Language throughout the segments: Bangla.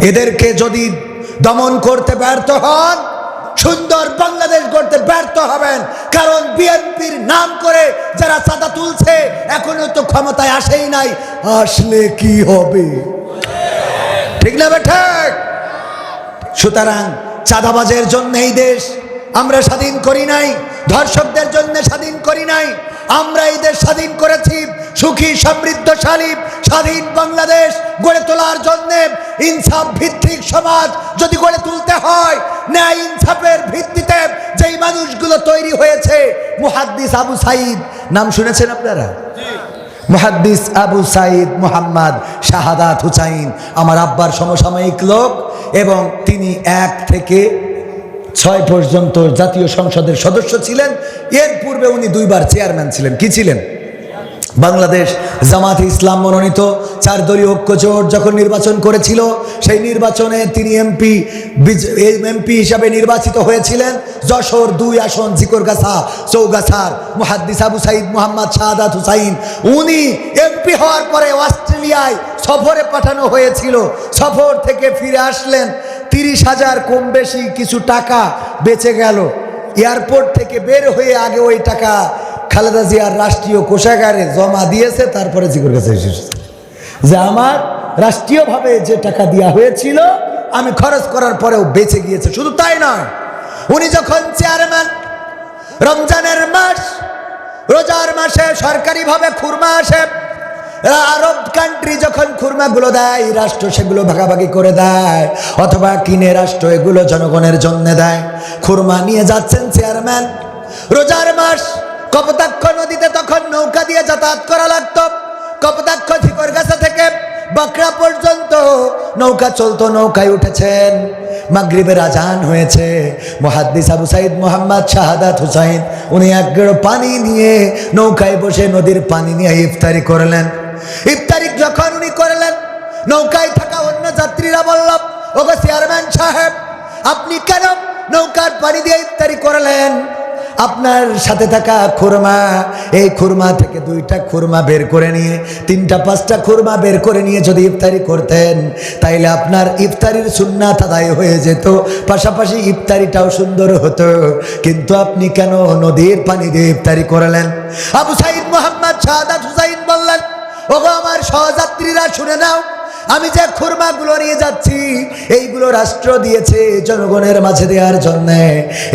এদেরকে যদি দমন করতে ব্যর্থ হন, সুন্দর বাংলাদেশ গড়তে ব্যর্থ হবেন। কারণ বিএনপির নাম করে যারা চাঁদা তুলছে এখনো তো ক্ষমতায় আসেই নাই, আসলে কি হবে? ঠিক না বেঠিক? সুতরাং চাঁদাবাজের জন্য এই দেশ আমরা স্বাধীন করি নাই, ধর্ষকদের জন্য স্বাধীন করি নাই। আমরা এই দেশ স্বাধীন করেছি সুখী সমৃদ্ধশালী স্বাধীন বাংলাদেশ গড়ে তোলার জন্য। ইনসাফ ভিত্তিক সমাজ যদি গড়ে তুলতে হয়, ন্যায় ইনসাফের ভিত্তিতে যেই মানুষগুলো তৈরি হয়েছে, মুহাদ্দিস আবু সাঈদ নাম শুনেছেন আপনারা? মুহাদ্দিস আবু সাঈদ মুহাম্মদ শাহাদাত হুসাইন আমার আব্বার সমসাময়িক লোক, এবং তিনি 1 থেকে 6 পর্যন্ত জাতীয় সংসদের সদস্য ছিলেন। এর পূর্বে উনি 2 বার চেয়ারম্যান ছিলেন। কি ছিলেন? বাংলাদেশ জামাতে ইসলাম মনোনীত 4 দলীয় ঐক্যজোট যখন নির্বাচন করেছিল, সেই নির্বাচনে তিনি এমপি হিসাবে নির্বাচিত হয়েছিলেন। যশোর 2 আসন জিকরগাছা চৌগাছার মুহাদ্দিস আবু সাঈদ মুহাম্মদ শাহাদাত হুসাইন, উনি এমপি হওয়ার পরে অস্ট্রেলিয়ায় সফরে পাঠানো হয়েছিল। সফর থেকে ফিরে আসলেন, 30,000 কম বেশি কিছু টাকা বেঁচে গেল। এয়ারপোর্ট থেকে বের হয়ে আগে ওই টাকা খালেদা জিয়ার রাষ্ট্রীয় কোষাগারে জমা দিয়েছে, তারপরে জিকর কাছে এসেছে যে আমার রাষ্ট্রীয়ভাবে যে টাকা দেওয়া হয়েছিল আমি খরচ করার পরেও বেঁচে গিয়েছে। শুধু তাই নয়, উনি যখন চেয়ারম্যান, রমজানের মাস, রোজার মাসে সরকারিভাবে খুরমা আসে। আরব কান্ট্রি যখন খুরমাগুলো দেয়, রাষ্ট্র সেগুলো ভাগাভাগি করে দেয়, অথবা কিনে রাষ্ট্র এগুলো জনগণের জন্য দেয়। খুরমা নিয়ে যাচ্ছেন চেয়ারম্যান। রোজার মাস, কপোতাক্ষ নদীতে তখন নৌকা দিয়ে যাতায়াত করা লাগতো। কপোতাক্ষ ঝিকরগাছা থেকে বাকরা পর্যন্ত নৌকা চলতো, নৌকায় উঠেছেন। মাগরিবের আজান হয়েছে। মুহাদ্দিস আবু সাঈদ মুহাম্মদ শাহাদাত হুসাইন উনি 1 গেড়ো পানি নিয়ে নৌকায় বসে নদীর পানি নিয়ে ইফতারি করলেন। ইফতারি যখন উনি করলেন, নৌকায় থাকা অন্য যাত্রীরা বলল, ওগো চেয়ারম্যান সাহেব, আপনি কেন নৌকার পানি দিয়ে ইফতারি করলেন? আপনার সাথে থাকা খুরমা, এই খুরমা থেকে 2টা খুরমা বের করে নিয়ে 3টা 5টা খুরমা বের করে নিয়ে যদি ইফতারি করতেন, তাইলে আপনার ইফতারির সুন্নাত আদায় হয়ে যেত, পাশাপাশি ইফতারিটাও সুন্দর হতো। কিন্তু আপনি কেন নদীর পানি দিয়ে ইফতারি করলেন? আবু সাঈদ মুহাম্মদ শাহাদাত হুসাইন বললেন, ওগো আমার সহযাত্রীরা শুনে নাও, আমি যে খুরমাগুলো নিয়ে যাচ্ছি এইগুলো রাষ্ট্র দিয়েছে জনগণের মাঝে দেওয়ার জন্য।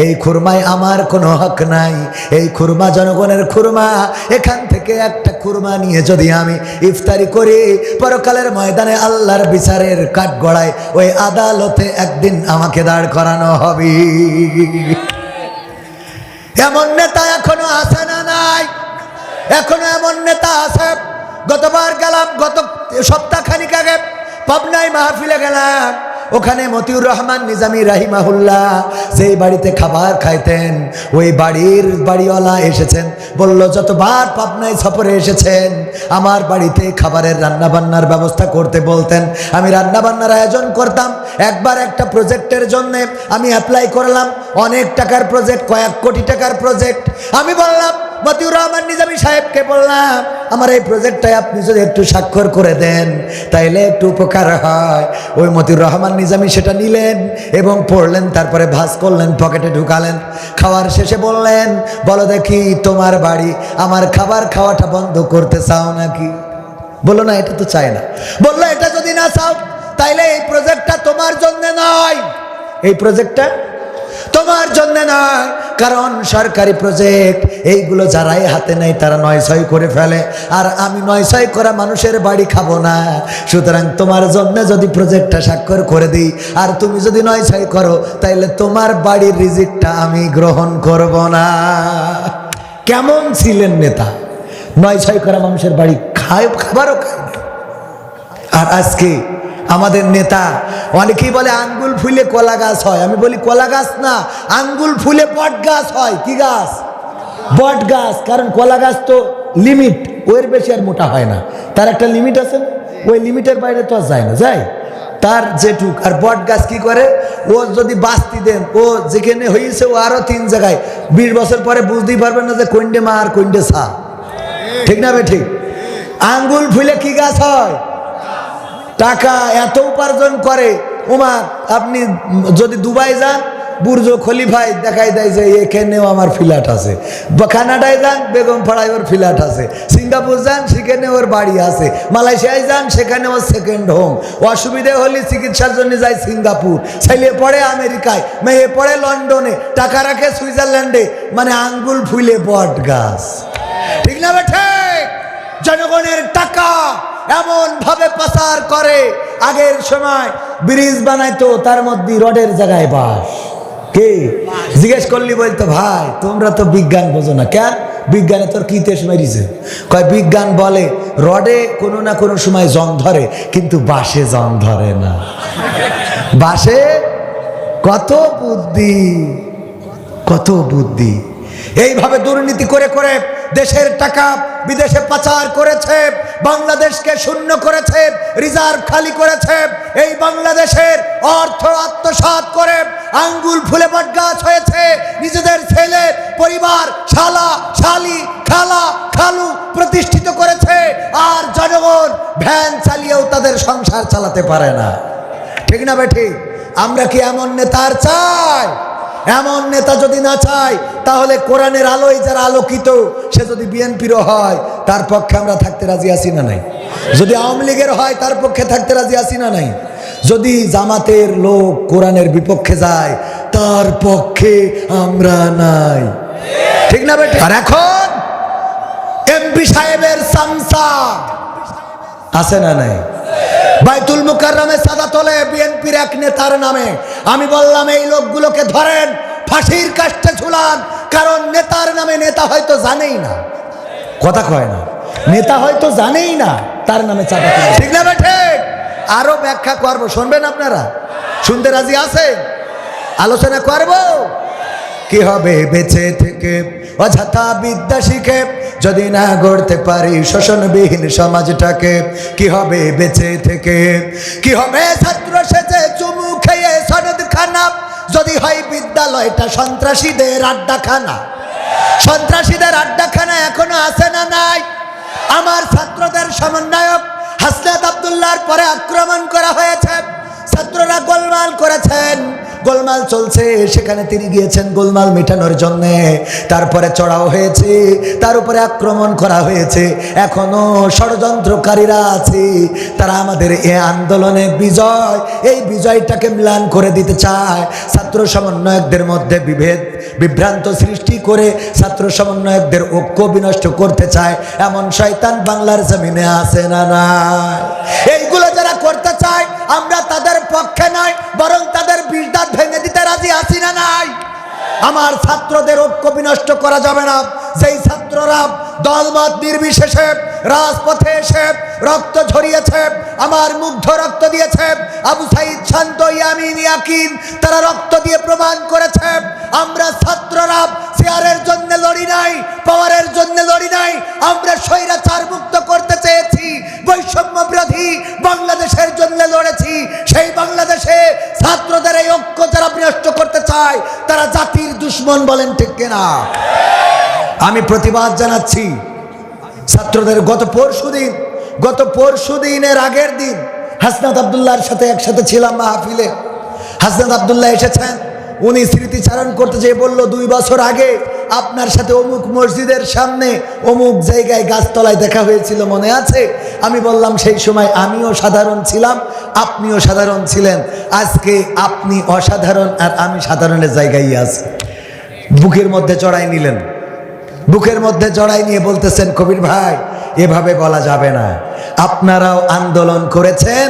এই খুরমায় আমার কোনো হক নাই। এই খুরমা জনগণের খুরমা। এখান থেকে একটা খুরমা নিয়ে যদি আমি ইফতারি করি, পরকালের ময়দানে আল্লাহর বিচারের কাঠগড়ায় ওই আদালতে একদিন আমাকে দাঁড় করানো হবে। এমন নেতা এখনো আছে না নাই? এখনো এমন নেতা আছে। গতবার গেলাম, গত সপ্তাহখানিক আগে পাবনায় মাহফিলে গেলাম। ওখানে মতিউর রহমান নিজামী রাহিমাহুল্লাহ যেই বাড়িতে খাবার খাইতেন, ওই বাড়িওয়ালা এসেছেন, বলল যতবার পাবনায় সফরে এসেছেন আমার বাড়িতে খাবারের রান্নাবান্নার ব্যবস্থা করতে বলতেন, আমি রান্নাবান্নার আয়োজন করতাম। একবার একটা প্রজেক্টের জন্য আমি অ্যাপ্লাই করলাম, অনেক টাকার প্রজেক্ট, কয়েক কোটি টাকার প্রজেক্ট। আমি বললাম মতিউর রহমান নিজামী সাহেবকে, বললাম আমার এই প্রজেক্টটায় আপনি যদি একটু স্বাক্ষর করে দেন তাইলে একটু উপকার হয়। ওই মতিউর রহমান নিজামী সেটা নিলেন এবং পড়লেন, তারপরে ভাঁজ করলেন, পকেটে ঢুকালেন। খাওয়ার শেষে বললেন, বলো দেখি তোমার বাড়ি আমার খাবার খাওয়াটা বন্ধ করতে চাও নাকি? বললো না, এটা তো চায় না। বললো এটা যদি না চাও তাইলে এই প্রজেক্টটা তোমার জন্য নয়, এই প্রজেক্টটা তোমার জন্য নয়। কারণ সরকারি প্রজেক্ট এইগুলো যারাই হাতে নেয় তারা 9-6 করে ফেলে, আর আমি 9-6 করা মানুষের বাড়ি খাবো না। সুতরাং তোমার জন্য যদি প্রজেক্টটা স্বাক্ষর করে দিই আর তুমি যদি 9-6 করো, তাইলে তোমার বাড়ির রিজিকটা আমি গ্রহণ করব না। কেমন ছিলেন নেতা? 9-6 করা মানুষের বাড়ি খাবারও খায় না। আর আজকে আমাদের নেতা, অনেকেই বলে আঙ্গুল ফুলে কলা গাছ হয়। আমি বলি কলা গাছ না, আঙ্গুল ফুলে বট গাছ হয়। কি গাছ? বট গাছ। কারণ কলা গাছ তো লিমিট, ওর বেশি আর মোটা হয় না, তার একটা লিমিট আছে, ওই লিমিটের বাইরে তো আর যায় না, যায় তার যেটুক। আর বট গাছ কি করে, ও যদি বাস্তি দেন, ও যেখানে হয়েছে ও আরো 3 জায়গায় 20 বছর পরে বুঝতেই পারবেন না যে কোনটে মা আর কোনটে সা। ঠিক না বে ঠিক? আঙ্গুল ফুলে কি গাছ হয়? টাকা এত উপার্জন করে। ওমা আপনি যদি দুবাই যান, বুর্জ খলিফায় দেখাই দেয় যে এখানেও আমার ফ্ল্যাট আছে, বা কানাডায় যান বেগম পাড়ায় ওর ফ্ল্যাট আছে, সিঙ্গাপুর যান সেখানে ওর বাড়ি আছে, মালয়েশিয়ায় যান সেখানে ওর সেকেন্ড হোম। অসুবিধে হলে চিকিৎসার জন্য যায় সিঙ্গাপুর, ছেলে পড়ে আমেরিকায়, মেয়ে পড়ে লন্ডনে, টাকা রাখে সুইজারল্যান্ডে, মানে আঙ্গুল ফুলে বট গাছ। ঠিক না বেঠে? জনগণের টাকা এমন ভাবে পাচার করে। আগের সময় ব্রিজ বানাইতো, তার মধ্যে রডের জায়গায় বাস। কে জিজ্ঞেস করলি বলতো ভাই তোমরা তো বিজ্ঞান বোঝো না। কেন? বিজ্ঞানে তোর কি তেজ মেরিছে? কয় বিজ্ঞান বলে রডে কোনো না কোনো সময় জং ধরে, কিন্তু বাসে জং ধরে না। বাসে কত বুদ্ধি, কত বুদ্ধি। এইভাবে দুর্নীতি করে করে দেশের টাকা বিদেশে পাচার করেছে, বাংলাদেশকে শূন্য করেছে, রিজার্ভ খালি করেছে। এই বাংলাদেশের অর্থ আত্মসাৎ করে আঙ্গুল ফুলে বটগাছ হয়েছে। নিজেদের ছেলে পরিবার, শালা শালি, খালা খালু প্রতিষ্ঠিত করেছে, আর জনগণ ভ্যান চালিয়েও তাদের সংসার চালাতে পারে না। ঠিক না বেঠিক? আমরা কি এমন নেতার চাই? এমন নেতা যদি না চাই, তাহলে কোরআনের আলোয় যারা আলোকিত, সে যদি বিএনপিরও হয় তার পক্ষে আমরা থাকতে রাজি আছি না নাই? যদি আওয়ামী লীগের হয় তার পক্ষে থাকতে রাজি আছি না নাই? যদি জামাতের লোক কোরআনের বিপক্ষে যায় তার পক্ষে আমরা নাই। ঠিক না বেটা? আর এখন এমপি সাহেবের সামসা আছে না নাই? বাইতুল মুকাররমে সাদা তোলে বিএনপির এক নেতার নামে। আমি বললাম এই লোকগুলোকে ধরেন, ফাঁসির কাস্টে ঝুলান, কারণ নেতার নামে নেতা হয়তো জানেই না। কথা কয় না, নেতা হয়তো জানেই না তার নামে চাঁদা তোলে। ঠিক না বেঠে? আরো ব্যাখ্যা করবো, শুনবেন আপনারা? শুনতে রাজি আছেন? আলোচনা করব। কি হবে বেঁচে থেকে অযথা বিদ্যা শিখে, যদি না গড়তে পারি শোষণবিহীন সমাজটাকে? কি হবে বেঁচে থেকে? কি হবে ছাত্র সেজে চুমু খেয়ে সনদ খানা, যদি হয় বিদ্যালয়টা সন্ত্রাসীদের আড্ডাখানা? সন্ত্রাসীদের আড্ডাখানা এখনো আছে না নাই? আমার ছাত্রদের সমন্বয়ক হাসনাত আব্দুল্লাহর পরে আক্রমণ করা হয়েছে, ছাত্ররা গোলমাল করেছেন, গোলমাল চলছে, সেখানে তিনি গিয়েছেন গোলমাল মেটানোর জন্য। তারপরে চড়াও হয়েছে, তার উপরে আক্রমণ করা হয়েছে। এখনো ষড়যন্ত্রকারীরা আছে, তারা আমাদের এই আন্দোলনে বিজয়, এই বিজয়টাকে ম্লান করে দিতে চায়। ছাত্র সমন্বয়কদের মধ্যে বিভেদ বিভ্রান্ত সৃষ্টি করে ছাত্র সমন্বয়কদের ঐক্য বিনষ্ট করতে চায়। এমন শয়তান বাংলার জমিনে আছে না নাই? এইগুলো যারা করতে চায় আমরা তাদের পক্ষে নয়, বরং তাদের বিষ ভেঙে দিতে রাজি আছি না নাই? আমার ছাত্রদের ঐক্য বিনষ্ট করা যাবে না। যেই ছাত্ররা দলমত নির্বিশেষে রাজপথে এসে রক্ত ঝরিয়েছে, আমার মুগ্ধ রক্ত দিয়েছে, আবু সাইদ, শান্ত, ইয়ামিন, ইয়াকিন, তারা রক্ত দিয়ে প্রমাণ করেছে আমরা ছাত্ররা চেয়ারের জন্য লড়ি নাই, পাওয়ারের জন্য লড়ি নাই। আমরা স্বৈরাচার মুক্ত করতে চেয়েছি, বৈষম্য বিরোধী বাংলাদেশের জন্য লড়েছি। সেই বাংলাদেশে ছাত্রদের এই ঐক্য যারা বিনষ্ট করতে চায় তারা জাতির দুশ্মন। বলেন ঠিক কিনা? আমি প্রতিবাদ জানাচ্ছি ছাত্রদের। গত পরশু দিনের আগের দিন হাসনাত আব্দুল্লাহর সাথে একসাথে ছিলাম মাহফিলে। হাসনাত আব্দুল্লাহ এসেছেন, উনি স্মৃতিচারণ করতে যেয়ে বলল 2 বছর আগে আপনার সাথে অমুক মসজিদের সামনে অমুক জায়গায় গাছতলায় দেখা হয়েছিল, মনে আছে? আমি বললাম সেই সময় আমিও সাধারণ ছিলাম, আপনিও সাধারণ ছিলেন। আজকে আপনি অসাধারণ আর আমি সাধারণের জায়গায় আছি। বুকের মধ্যে চড়াই নিলেন, বুকের মধ্যে জড়াই নিয়ে বলতেছেন কবির ভাই এভাবে বলা যাবে না। আপনারাও আন্দোলন করেছেন,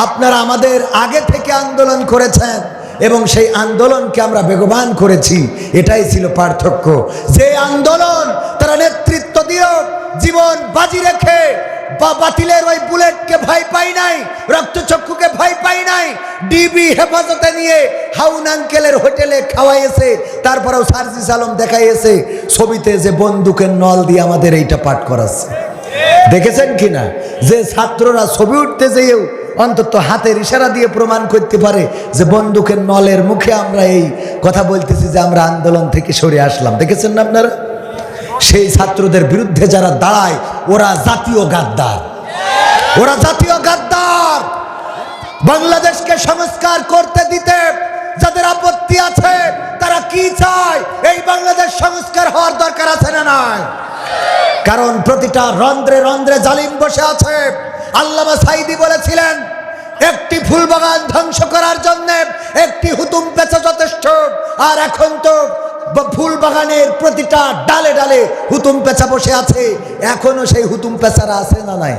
আপনারা আমাদের আগে থেকে আন্দোলন করেছেন এবং সেই আন্দোলনকে আমরা বেগবান করেছি। এটাই ছিল পার্থক্য। যে আন্দোলন তারা নেতৃত্ব দিয়েও জীবন বাজি রেখে বাতিলের ওই বুলেটকে ভয় পাই নাই, রক্তচক্ষুকে ভয় পাই নাই, ডিবি হেফাজতে নিয়ে হাউন আঙ্কেলের হোটেলে খাওয়াইছে, তারপরেও সার্জিস আলম দেখাইছে ছবিতে যে বন্দুকের নল দিয়ে আমাদের এইটা পাঠ করাচ্ছে। দেখেছেন কিনা? যে ছাত্ররা ছবি উঠতে যেয়েও অন্তত হাতের ইশারা দিয়ে প্রমাণ করতে পারে যে বন্দুকের নলের মুখে আমরা এই কথা বলতেছি যে আমরা আন্দোলন থেকে সরে আসলাম। দেখেছেন না আপনারা? সেই ছাত্রদের বিরুদ্ধে যারা দাঁড়ায় ওরা জাতীয় গাদ্দার, ওরা জাতীয় গাদ্দার। বাংলাদেশকে সংস্কার করতে দিতে যাদের আপত্তি আছে তারা কি চায়? এই বাংলাদেশ সংস্কার হওয়ার দরকার আছে না নাই? কারণ প্রতিটা রন্ধ্রে রন্ধ্রে জালিম বসে আছে। আল্লামা সাঈদী বলেছিলেন, একটি ফুল বাগান ধ্বংস করার জন্য একটি হুতুম পেঁচা যথেষ্ট। আর এখন তো ফুল বাগানের প্রতিটা ডালে ডালে হুতুম পেঁচা বসে আছে। এখনো সেই হুতুম পেঁচারা আছে না নাই?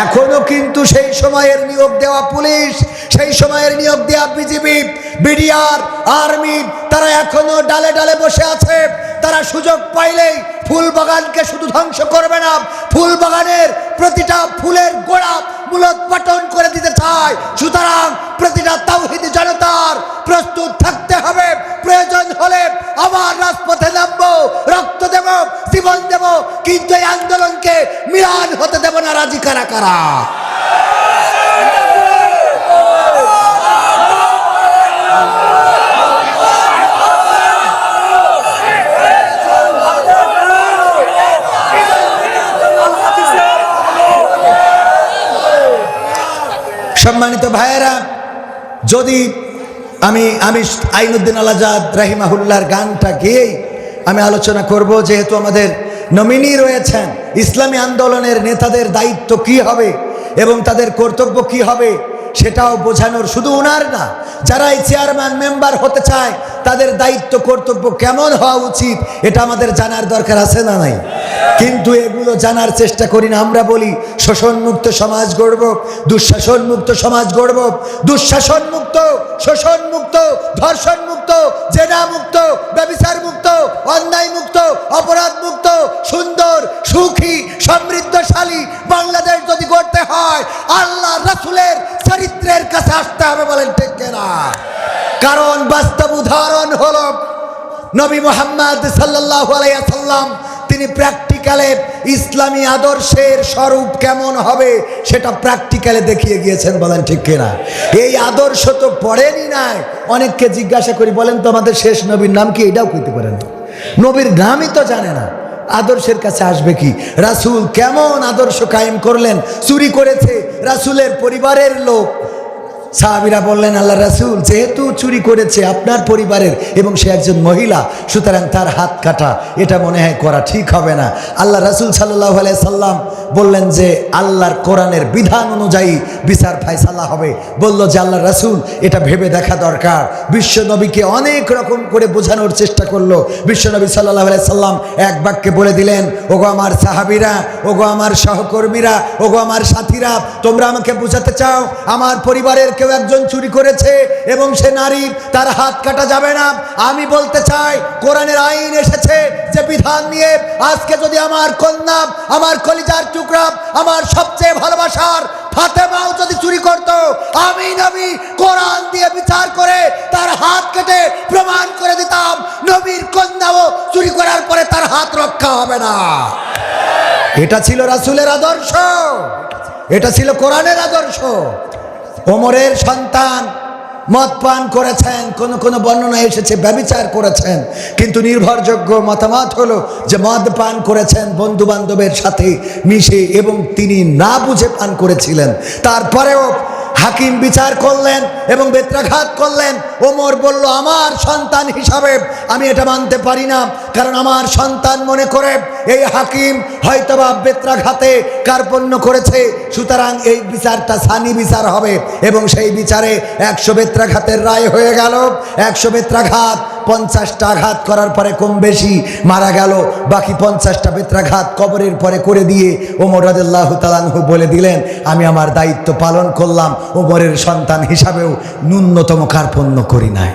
এখনো কিন্তু সেই সময়ের নিয়োগ দেওয়া পুলিশ, সেই সময়ের নিয়োগ দেওয়া বিজিবি, বিডিআর, আর্মি, তারা এখনো ডালে ডালে বসে আছে। তারা সুযোগ পাইলেই ফুল বাগানকে শুধু ধ্বংস করবে না, ফুল বাগানের প্রতিটা ফুলের গোড়া মূলোৎপাটন করে দিতে চায়। সুতরাং প্রতিটা তাওহীদি জনতার প্রস্তুত থাকতে হবে। প্রয়োজন হলে আবার রাজপথে নামবো, রক্ত দেব, জীবন দেব, কিন্তু এই আন্দোলনকে মিলান হতে দেব না। রাজি কারা কারা? সম্মানিত ভাইয়েরা, যদি আমি আইনুদ্দিন আল আজাদ রাহিমাহুল্লাহর গানটা গেয়েই আমি আলোচনা করব, যেহেতু আমাদের নমিনি রয়েছেন, ইসলামী আন্দোলনের নেতাদের দায়িত্ব কি হবে এবং তাদের কর্তব্য কি হবে সেটাও বোঝানোর, শুধু ওনার না, যারা এই চেয়ারম্যান মেম্বার হতে চায় তাদের দায়িত্ব কর্তব্য কেমন হওয়া উচিত এটা আমাদের জানার দরকার আছে না নাই? কিন্তু এগুলো জানার চেষ্টা করি না। আমরা বলি শোষণমুক্ত সমাজ গড়ব, দুঃশাসনমুক্ত সমাজ গড়ব। দুঃশাসনমুক্ত, শোষণমুক্ত, ধর্ষণমুক্ত, জেনামুক্ত, ব্যভিচারমুক্ত, অন্যায়মুক্ত, অপরাধমুক্ত, সুন্দর, সুখী, সমৃদ্ধশালী বাংলাদেশ যদি গড়তে হয়, আল্লাহ রাসূলের চরিত্রের কাছে আসতে হবে। বলেন ঠিক কিনা? কারণ বাস্তব উদাহরণ হলো নবী মুহাম্মদ সাল্লাল্লাহু আলাইহি ওয়াসাল্লাম। তিনি প্র্যাকটিক্যালে ইসলামী আদর্শের স্বরূপ কেমন হবে সেটা প্র্যাকটিক্যালে দেখিয়ে গিয়েছেন। বলেন ঠিক কিনা? এই আদর্শ তো পড়েনি নাই। অনেককে জিজ্ঞাসা করি, বলেন তো আমাদের শেষ নবীর নাম কি? এটাও কইতে পারেন তো? নবীর নামই তো জানে না, আদর্শের কাছে আসবে কি? রাসূল কেমন আদর্শ কায়েম করলেন? চুরি করেছে রাসূলের পরিবারের লোক। সাহাবীরা বললেন, আল্লাহ রাসূল, যেহেতু চুরি করেছে আপনার পরিবারের এবং সে একজন মহিলা, সুতরাং তার হাত কাটা এটা মনে হয় করা ঠিক হবে না। আল্লাহ রাসূল সাল্লাল্লাহু আলাইহি সাল্লাম বললেন যে আল্লাহর কোরআনের বিধান অনুযায়ী বিচার ফায়সালা হবে। বলল যে আল্লাহ রাসূল, এটা ভেবে দেখা দরকার। বিশ্বনবীকে অনেক রকম করে বোঝানোর চেষ্টা করলো। বিশ্বনবী সাল্লাল্লাহু আলাইহি সাল্লাম এক বাক্যে বলে দিলেন, ওগো আমার সাহাবীরা, ওগো আমার সহকর্মীরা, ওগো আমার সাথীরা, তোমরা আমাকে বোঝাতে চাও আমার পরিবারের কেউ একজন চুরি করেছে এবং সে নারী, তার হাত কাটা যাবে না। আমি বলতে চাই, কোরআনের আইন এসেছে যে বিধান নিয়ে, আজকে যদি আমার কন্যা, আমার কলিজার টুকরা, আমার সবচেয়ে ভালোবাসার ফাতেমাও যদি চুরি করত, আমি নবী কোরআন দিয়ে বিচার করে তার হাত কেটে প্রমাণ করে দিতাম নবীর কন্যাও চুরি করার পরে তার হাত রক্ষা হবে না। এটা ছিল রাসূলের আদর্শ, এটা ছিল কোরআনের আদর্শ। ওমরের সন্তান মদ পান করেছেন, কোন কোন বর্ণনা এসেছে ব্যভিচার করেছেন, কিন্তু নির্ভরযোগ্য মতামত হলো যে মদ পান করেছেন বন্ধু বান্ধবের সাথে মিশে এবং তিনি না বুঝে পান করেছিলেন। তারপরেও হাকিম বিচার করলেন এবং বেত্রাঘাত করলেন। ওমর বলল, আমার সন্তান হিসাবে আমি এটা মানতে পারি না, কারণ আমার সন্তান মনে করে এই হাকিম হয়তোবা বেত্রাঘাতে কার্পণ্য করেছে, সুতরাং এই বিচারটা সানি বিচার হবে। এবং সেই বিচারে 100 বেত্রাঘাতের রায় হয়ে গেল। 100 বেত্রাঘাত, 50টা আঘাত করার পরে কম বেশি মারা গেল। বাকি 50টা বেত্রাঘাত কবরের পরে করে দিয়ে ওমর রাদিয়াল্লাহু তাআলা আনহু বলে দিলেন, আমি আমার দায়িত্ব পালন করলাম, ওমরের সন্তান হিসাবেও ন্যূনতম কার্পণ্য করি নাই।